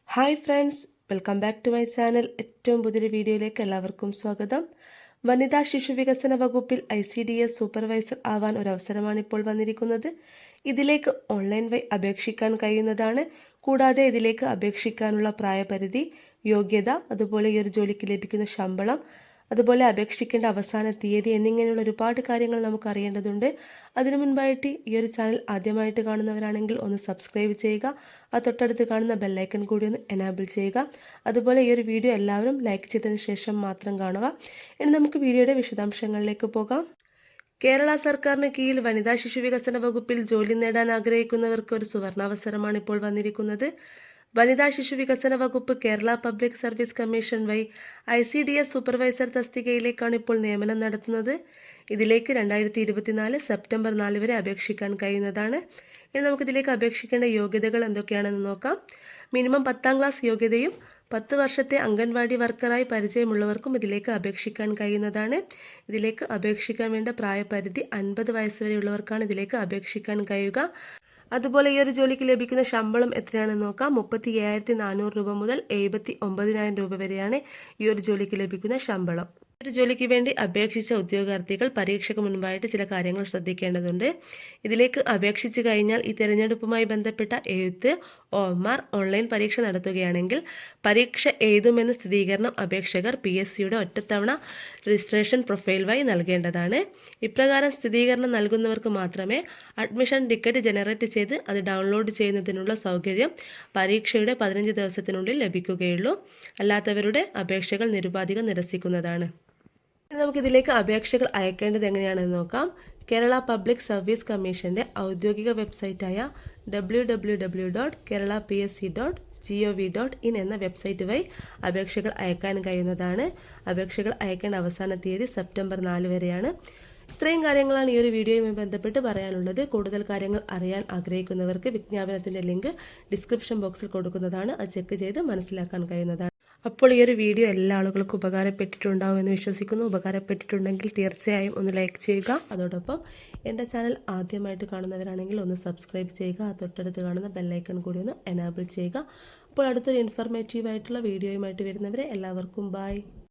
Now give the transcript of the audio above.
Hi friends, welcome back to my channel. ഏറ്റവും പുതിയൊരു വീഡിയോയിലേക്ക് എല്ലാവർക്കും സ്വാഗതം. വനിതാ ശിശു വികസന വകുപ്പിൽ ICDS സൂപ്പർവൈസർ ആവാൻ ഒരു അവസരമാണ് ഇപ്പോൾ വന്നിരിക്കുന്നത്. ഇതിലേക്ക് ഓൺലൈൻ വഴി അപേക്ഷിക്കാൻ കഴിയുന്നതാണ്. കൂടാതെ ഇതിലേക്ക് അപേക്ഷിക്കാനുള്ള പ്രായപരിധി, യോഗ്യത, അതുപോലെ ഈ ഒരു ജോലിക്ക് ലഭിക്കുന്ന ശമ്പളം, അതുപോലെ അപേക്ഷിക്കേണ്ട അവസാന തീയതി എന്നിങ്ങനെയുള്ള ഒരുപാട് കാര്യങ്ങൾ നമുക്ക് അറിയേണ്ടതുണ്ട്. അതിനു മുൻപായിട്ട് ഈ ഒരു ചാനൽ ആദ്യമായിട്ട് കാണുന്നവരാണെങ്കിൽ ഒന്ന് സബ്സ്ക്രൈബ് ചെയ്യുക. ആ തൊട്ടടുത്ത് കാണുന്ന ബെല്ലൈക്കൺ കൂടി ഒന്ന് എനാബിൾ ചെയ്യുക. അതുപോലെ ഈ ഒരു വീഡിയോ എല്ലാവരും ലൈക്ക് ചെയ്തതിന് ശേഷം മാത്രം കാണുക. ഇനി നമുക്ക് വീഡിയോയുടെ വിശദാംശങ്ങളിലേക്ക് പോകാം. കേരള സർക്കാരിന് കീഴിൽ വനിതാ ശിശു വികസന വകുപ്പിൽ ജോലി നേടാൻ ആഗ്രഹിക്കുന്നവർക്ക് ഒരു സുവർണാവസരമാണ് ഇപ്പോൾ വന്നിരിക്കുന്നത്. വനിതാ ശിശു വികസന വകുപ്പ് കേരള പബ്ലിക് സർവീസ് കമ്മീഷൻ വഴി ICDS സൂപ്പർവൈസർ തസ്തികയിലേക്കാണ് ഇപ്പോൾ നിയമനം നടത്തുന്നത്. ഇതിലേക്ക് 2024 സെപ്റ്റംബർ 4 വരെ അപേക്ഷിക്കാൻ കഴിയുന്നതാണ്. ഇനി നമുക്കിതിലേക്ക് അപേക്ഷിക്കേണ്ട യോഗ്യതകൾ എന്തൊക്കെയാണെന്ന് നോക്കാം. മിനിമം 10ാം ക്ലാസ് യോഗ്യതയും 10 വർഷത്തെ അംഗൻവാടി വർക്കറായി പരിചയമുള്ളവർക്കും ഇതിലേക്ക് അപേക്ഷിക്കാൻ കഴിയുന്നതാണ്. ഇതിലേക്ക് അപേക്ഷിക്കാൻ വേണ്ട പ്രായപരിധി 50 വയസ്സ് വരെയുള്ളവർക്കാണ് ഇതിലേക്ക് അപേക്ഷിക്കാൻ കഴിയുക. അതുപോലെ ഈ ഒരു ജോലിക്ക് ലഭിക്കുന്ന ശമ്പളം എത്രയാണെന്ന് നോക്കാം. 37,400 രൂപ മുതൽ 79,000 രൂപ വരെയാണ് ഈ ഒരു ജോലിക്ക് ലഭിക്കുന്ന ശമ്പളം. ഒരു ജോലിക്ക് വേണ്ടി അപേക്ഷിച്ച ഉദ്യോഗാർത്ഥികൾ പരീക്ഷയ്ക്ക് മുൻപായിട്ട് ചില കാര്യങ്ങൾ ശ്രദ്ധിക്കേണ്ടതുണ്ട്. ഇതിലേക്ക് അപേക്ഷിച്ച് കഴിഞ്ഞാൽ ഈ തിരഞ്ഞെടുപ്പുമായി ബന്ധപ്പെട്ട എഴുത്ത്, OMR ഓൺലൈൻ പരീക്ഷ നടത്തുകയാണെങ്കിൽ പരീക്ഷ എഴുതുമെന്ന സ്ഥിരീകരണം അപേക്ഷകർ PSCയുടെ ഒറ്റത്തവണ രജിസ്ട്രേഷൻ പ്രൊഫൈൽ വഴി നൽകേണ്ടതാണ്. ഇപ്രകാരം സ്ഥിരീകരണം നൽകുന്നവർക്ക് മാത്രമേ അഡ്മിഷൻ ടിക്കറ്റ് ജനറേറ്റ് ചെയ്ത് അത് ഡൗൺലോഡ് ചെയ്യുന്നതിനുള്ള സൗകര്യം പരീക്ഷയുടെ 15 ദിവസത്തിനുള്ളിൽ ലഭിക്കുകയുള്ളൂ. അല്ലാത്തവരുടെ അപേക്ഷകൾ നിരുപാധികം നിരസിക്കുന്നതാണ്. നമുക്കിതിലേക്ക് അപേക്ഷകൾ അയക്കേണ്ടത് എങ്ങനെയാണെന്ന് നോക്കാം. കേരള പബ്ലിക് സർവീസ് കമ്മീഷൻ്റെ ഔദ്യോഗിക വെബ്സൈറ്റായ www.keralapsc.gov.in എന്ന വെബ്സൈറ്റ് വഴി അപേക്ഷകൾ അയക്കാൻ കഴിയുന്നതാണ്. അപേക്ഷകൾ അയക്കേണ്ട അവസാന തീയതി സെപ്റ്റംബർ 4 വരെയാണ്. ഇത്രയും കാര്യങ്ങളാണ് ഈ ഒരു വീഡിയോയുമായി ബന്ധപ്പെട്ട് പറയാനുള്ളത്. കൂടുതൽ കാര്യങ്ങൾ അറിയാൻ ആഗ്രഹിക്കുന്നവർക്ക് വിജ്ഞാപനത്തിൻ്റെ ലിങ്ക് ഡിസ്ക്രിപ്ഷൻ ബോക്സിൽ കൊടുക്കുന്നതാണ്. അത് ചെക്ക് ചെയ്ത് മനസ്സിലാക്കാൻ കഴിയുന്നതാണ്. അപ്പോൾ ഈ ഒരു വീഡിയോ എല്ലാ ആളുകൾക്കും ഉപകാരപ്പെട്ടിട്ടുണ്ടാവും എന്ന് വിശ്വസിക്കുന്നു. ഉപകാരപ്പെട്ടിട്ടുണ്ടെങ്കിൽ തീർച്ചയായും ഒന്ന് ലൈക്ക് ചെയ്യുക. അതോടൊപ്പം എൻ്റെ ചാനൽ ആദ്യമായിട്ട് കാണുന്നവരാണെങ്കിൽ ഒന്ന് സബ്സ്ക്രൈബ് ചെയ്യുക. ആ തൊട്ടടുത്ത് കാണുന്ന ബെല്ലൈക്കൺ കൂടി ഒന്ന് എനാബിൾ ചെയ്യുക. അപ്പോൾ അടുത്തൊരു ഇൻഫർമേറ്റീവായിട്ടുള്ള വീഡിയോയുമായിട്ട് വരുന്നവരെ എല്ലാവർക്കും ബൈ.